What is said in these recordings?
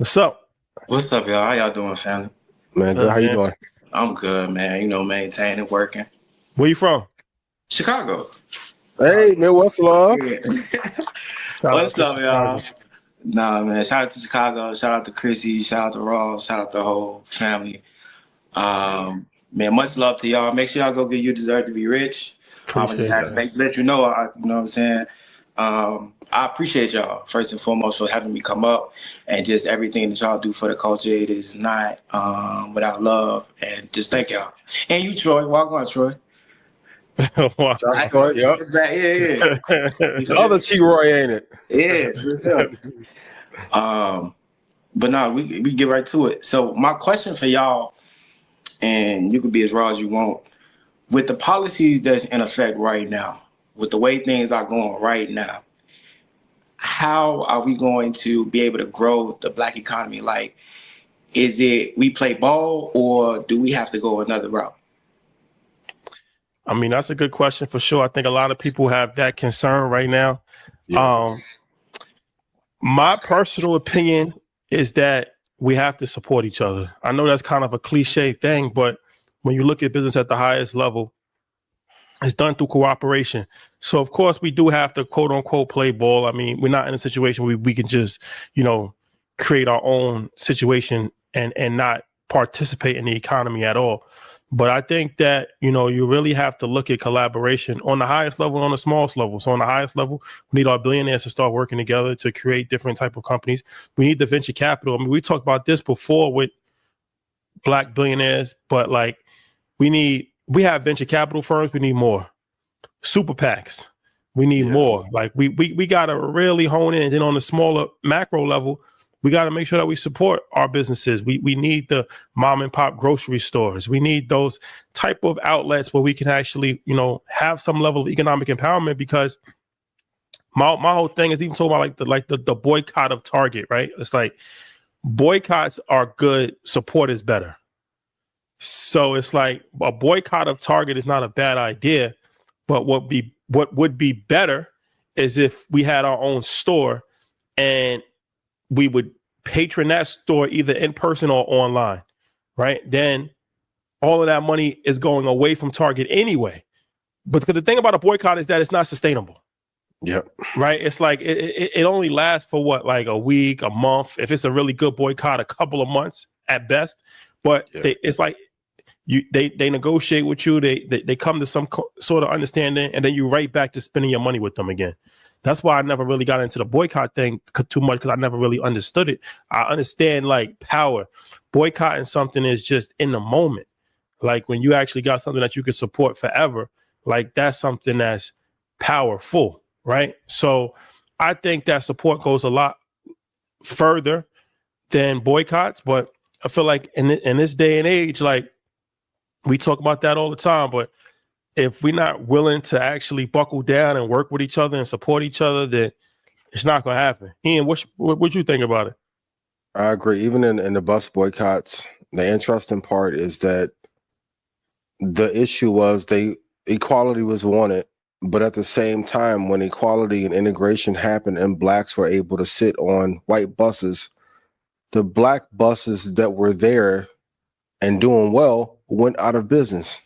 What's up? What's up, y'all? How y'all doing, family? Man, good. Good, How you man. doing? I'm good, man. Maintaining, working. Where you from? Chicago. Hey, man, what's love? Yeah. Shout out What's to up, Chicago. y'all? Nah, man. Shout out to Chicago. Shout out to Chrissy. Shout out to Ross. Shout out to the whole family. Man, much love to y'all. Make sure y'all go get You Deserve to Be Rich. I just Appreciate had to that. let you know, you know what I'm saying? I appreciate y'all, first and foremost, for having me come up and just everything that y'all do for the culture. It is not without love. And just thank y'all. And you, Troy. Welcome on, Troy. Wow. Josh I know Floyd, you yep. was back. Yeah. You The feel other me? T. Roy, ain't it? Yeah, for sure. Um, but no, we get right to it. So my question for y'all, and you can be as raw as you want, with the policies that's in effect right now, with the way things are going right now, how are we going to be able to grow the black economy? Like, is it we play ball or do we have to go another route? I mean, that's a good question for sure. I think a lot of people have that concern right now. Yeah. Um, my personal opinion is that we have to support each other. I know that's kind of a cliche thing, but when you look at business at the highest level, it's done through cooperation. So of course we do have to quote unquote play ball. I mean, we're not in a situation where we can just, you know, create our own situation and not participate in the economy at all. But I think that, you know, you really have to look at collaboration on the highest level, on the smallest level. So on the highest level, we need our billionaires to start working together to create different type of companies. We need the venture capital. I mean, we talked about this before with black billionaires, but like we have venture capital firms. We need more super PACs. We need Yeah. more. Like we got to really hone in. And then on the smaller macro level, we got to make sure that we support our businesses. We need the mom and pop grocery stores. We need those type of outlets where we can actually, you know, have some level of economic empowerment. Because my whole thing is even talking about the boycott of Target, right? It's like boycotts are good, support is better. So it's like a boycott of Target is not a bad idea, but what would be better is if we had our own store and we would patron that store either in person or online, right? Then all of that money is going away from Target anyway. But the thing about a boycott is that it's not sustainable. Yep. Right. It's like it only lasts for what, like a week, a month. If it's a really good boycott, a couple of months at best. But Yeah. it's like they negotiate with you. They come to some sort of understanding, and then you right back to spending your money with them again. That's why I never really got into the boycott thing too much, because I never really understood it. I understand like power. Boycotting something is just in the moment. Like when you actually got something that you could support forever, like that's something that's powerful, right? So I think that support goes a lot further than boycotts, but I feel like in this day and age, like we talk about that all the time, but if we're not willing to actually buckle down and work with each other and support each other, then it's not going to happen. Ian, what you think about it? I agree. Even in the bus boycotts, the interesting part is that the issue was equality was wanted, but at the same time, when equality and integration happened and blacks were able to sit on white buses, the black buses that were there and doing well went out of business.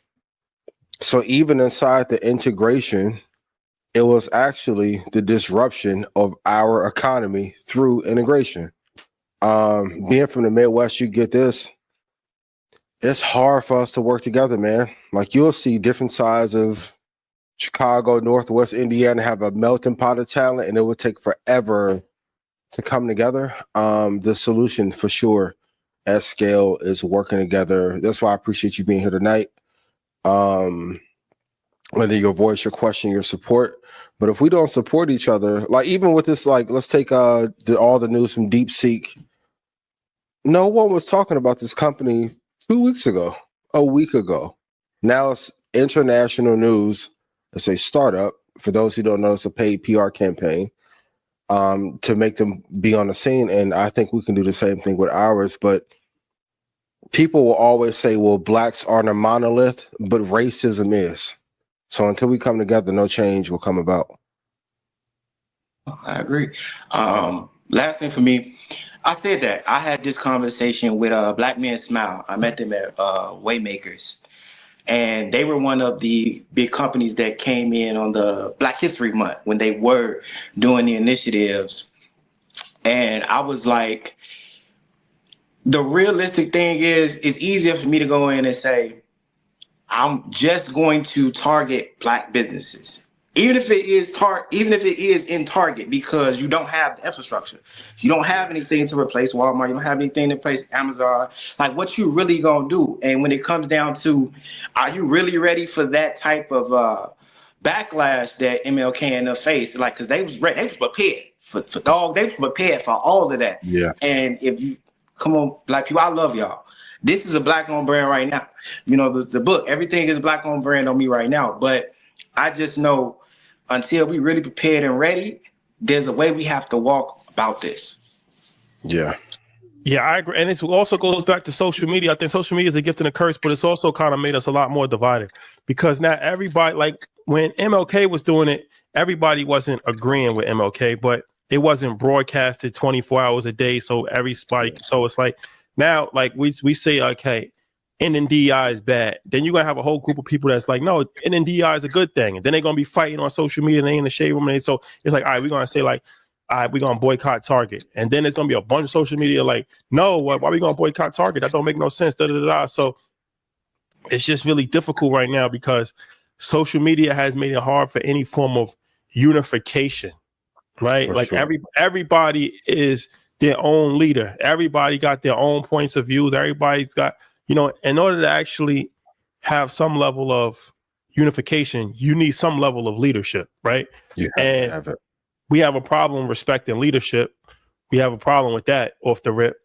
So even inside the integration, it was actually the disruption of our economy through integration. Being from the Midwest, you get this. It's hard for us to work together, man. Like you'll see different sides of Chicago, Northwest Indiana have a melting pot of talent, and it would take forever to come together. The solution for sure at scale is working together. That's why I appreciate you being here tonight. Whether your voice, your question, your support. But if we don't support each other, like even with this, like let's take all the news from DeepSeek. No one was talking about this company 2 weeks ago, a week ago. Now it's international news. It's a startup. For those who don't know, it's a paid PR campaign to make them be on the scene. And I think we can do the same thing with ours. But people will always say, well, blacks aren't a monolith, but racism is. So until we come together, no change will come about. I agree. Last thing for me, I said that. I had this conversation with Black Men Smile. I met them at Waymakers. And they were one of the big companies that came in on the Black History Month when they were doing the initiatives. And I was like, the realistic thing is, it's easier for me to go in and say, I'm just going to target Black businesses. Even if it is in Target, because you don't have the infrastructure, you don't have anything to replace Walmart, you don't have anything to replace Amazon. Like, what you really gonna do? And when it comes down to, are you really ready for that type of backlash that MLK and them faced? Like, because they was prepared for dog, they was prepared for all of that. Yeah. And if you come on, Black people, I love y'all. This is a Black-owned brand right now. You know, the book, everything is a Black-owned brand on me right now. But I just know, until we really prepared and ready, there's a way we have to walk about this. Yeah. Yeah, I agree. And it also goes back to social media. I think social media is a gift and a curse, but it's also kind of made us a lot more divided, because now everybody, like when MLK was doing it, everybody wasn't agreeing with MLK, but it wasn't broadcasted 24 hours a day. So so it's like now, like we say, okay, NNDI is bad. Then you're going to have a whole group of people that's like, no, NNDI is a good thing. And then they're going to be fighting on social media and they in the shade room. And so it's like, all right, we're going to say like, all right, we're going to boycott Target. And then there's going to be a bunch of social media like, no, why are we going to boycott Target? That don't make no sense. Da, da, da, da. So it's just really difficult right now because social media has made it hard for any form of unification, right? For like sure. everybody is their own leader. Everybody got their own points of view. Everybody's got, you know, in order to actually have some level of unification, you need some level of leadership, right? You have and to have it. we have a problem respecting leadership. We have a problem with that off the rip.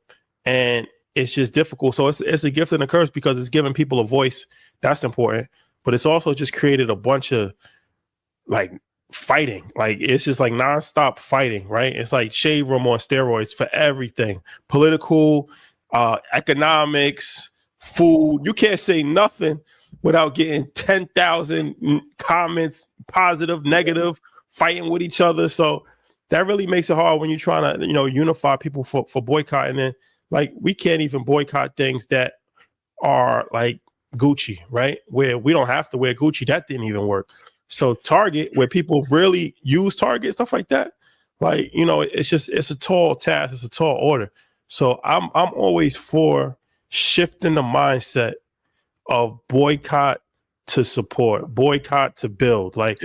And it's just difficult. So it's a gift and a curse because it's giving people a voice. That's important. But it's also just created a bunch of like fighting. Like it's just like nonstop fighting, right? It's like shade room on steroids for everything. Political, economics, food. You can't say nothing without getting 10,000 comments, positive, negative, fighting with each other. So that really makes it hard when you're trying to, you know, unify people for boycott. And then like we can't even boycott things that are like Gucci, right? Where we don't have to wear Gucci. That didn't even work. So Target, where people really use Target, stuff like that, like, you know, it's a tall task. It's a tall order. So I'm always for shifting the mindset of boycott to support, boycott to build. Like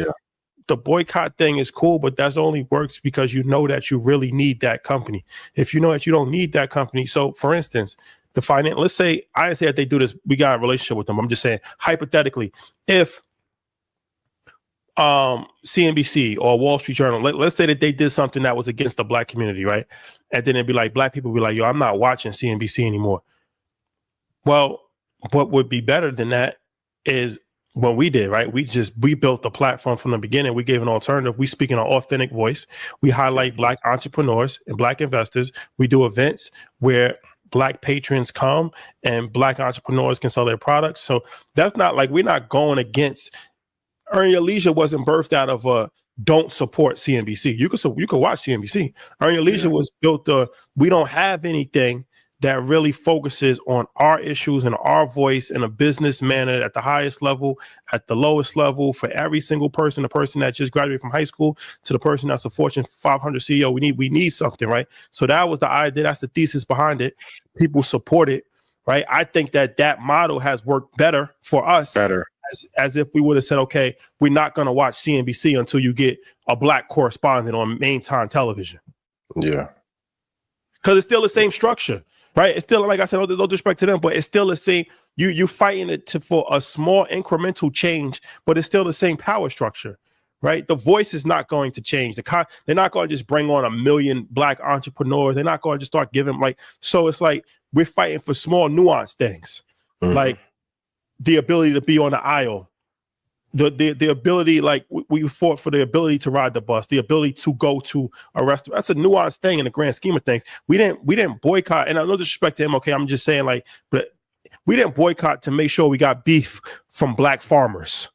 the boycott thing is cool, but that's only works because you know that you really need that company. If you know that you don't need that company. So for instance, the finance, let's say, I say that they do this, we got a relationship with them. I'm just saying, hypothetically, if CNBC or Wall Street Journal, let's say that they did something that was against the Black community, right? And then it'd be like, Black people be like, yo, I'm not watching CNBC anymore. Well, what would be better than that is what we did, right? We built the platform from the beginning. We gave an alternative. We speak in an authentic voice. We highlight Black entrepreneurs and Black investors. We do events where Black patrons come and Black entrepreneurs can sell their products. So that's not like, we're not going against. Earn Your Leisure wasn't birthed out of don't support CNBC. You could watch CNBC. Earn Your Leisure was built we don't have anything that really focuses on our issues and our voice in a business manner at the highest level, at the lowest level, for every single person, the person that just graduated from high school to the person that's a Fortune 500 CEO. We need something, right? So that was the idea. That's the thesis behind it. People support it, right? I think that model has worked better for us. As if we would have said, okay, we're not going to watch CNBC until you get a Black correspondent on main time television. Yeah. Because it's still the same structure, right? It's still, like I said, no disrespect to them, but it's still the same. You fighting it for a small incremental change, but it's still the same power structure, right? The voice is not going to change. They're not going to just bring on 1 million Black entrepreneurs. They're not going to just start giving so it's like we're fighting for small nuanced things. Like the ability to be on the aisle, the ability, like we fought for the ability to ride the bus, the ability to go to a restaurant. That's a nuanced thing in the grand scheme of things. We didn't boycott, and I no disrespect to him. Okay, I'm just saying, like, but we didn't boycott to make sure we got beef from Black farmers,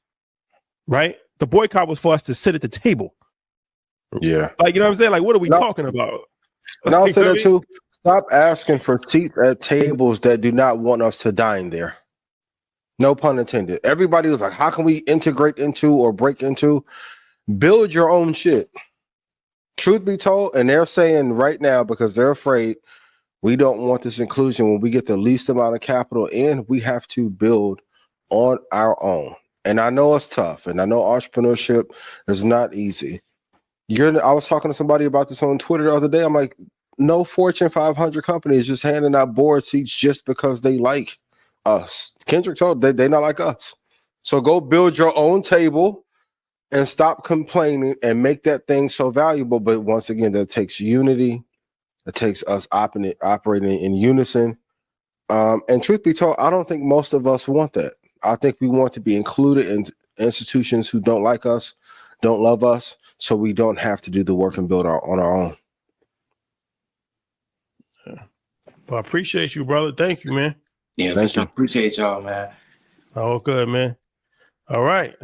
right? The boycott was for us to sit at the table. Yeah, like, you know what I'm saying? Like, what are we talking about? And I'll say that too. Stop asking for seats at tables that do not want us to dine there. No pun intended. Everybody was like, how can we integrate into or break into? Build your own shit. Truth be told, and they're saying right now, because they're afraid we don't want this inclusion, when we get the least amount of capital in, we have to build on our own. And I know it's tough, and I know entrepreneurship is not easy. I was talking to somebody about this on Twitter the other day. I'm like, no Fortune 500 company is just handing out board seats just because they like us. Kendrick told they not like us. So go build your own table and stop complaining and make that thing so valuable. But once again, that takes unity. It takes us operating in unison. And truth be told, I don't think most of us want that. I think we want to be included in institutions who don't like us, don't love us, so we don't have to do the work and build on our own. Yeah. Well, I appreciate you, brother. Thank you, man. Yeah, Thank you. appreciate y'all, man. All good, man. All right.